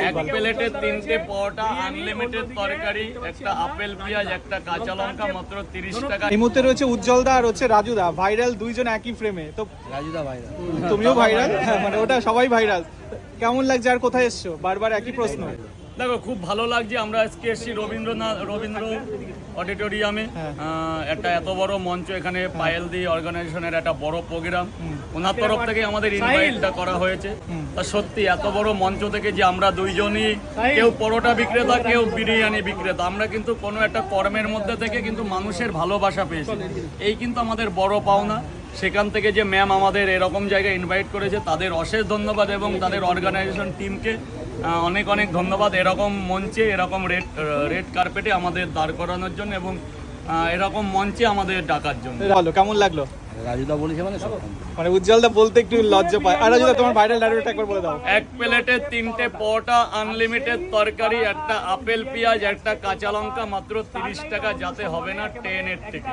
এক প্লেটে 3টে পরোটা, আনলিমিটেড তরকারি, একটা আপেল পেঁয়াজ, একটা কাঁচা লঙ্কা, মাত্র 30 টাকা। এই মুহূর্তে রয়েছে উজ্জ্বল দা আর হচ্ছে রাজু দা, ভাইরাল দুইজন একই ফ্রেমে। তো রাজুদা ভাইরা তুমিও ভাইরাল, মানে ওটা সবাই ভাইরাল। কেমন লাগছে আর কোথায় এসছো? বারবার একই প্রশ্ন। দেখো খুব ভালো লাগছে, আমরা আজকে এসেছি রবীন্দ্র অডিটোরিয়ামে। একটা এত বড় মঞ্চ, এখানে পায়েল দি অর্গানাইজেশনের একটা বড় প্রোগ্রাম, ওনার তরফ থেকে আমাদের ইনভাইটটা করা হয়েছে। তা সত্যি এত বড় মঞ্চ থেকে যে আমরা দুইজনই, কেউ পরোটা বিক্রেতা, কেউ বিরিয়ানি বিক্রেতা, আমরা কিন্তু কোনো একটা কর্মের মধ্যে থেকে কিন্তু মানুষের ভালোবাসা পেয়েছি, এই কিন্তু আমাদের বড় পাওনা। সেখান থেকে যে ম্যাম আমাদের এরকম জায়গায় ইনভাইট করেছে, তাদের অশেষ ধন্যবাদ এবং তাদের অর্গানাইজেশন টিমকে অনেক অনেক ধন্যবাদ। এরকম মঞ্চে, এরকম রেড কার্পেটে আমাদের দাঁড় করানোর জন্য এবং এরকম মঞ্চে আমাদের ডাকার জন্য। ভালো, কেমন লাগলো? রাজুদা বলেছে মানে সব মানে উজ্জ্বল দা বলতে একটু লজ্জা পায়। আর রাজু দা তোমার ভাইরাল ডায়লগটা একবার বলে দাও। এক প্লেটে 3টে পরোটা, আনলিমিটেড তরকারি, একটা আপেল পেঁয়াজ, একটা কাঁচা লঙ্কা, মাত্র 30 টাকা, যাতে হবে না 10 এর থেকে।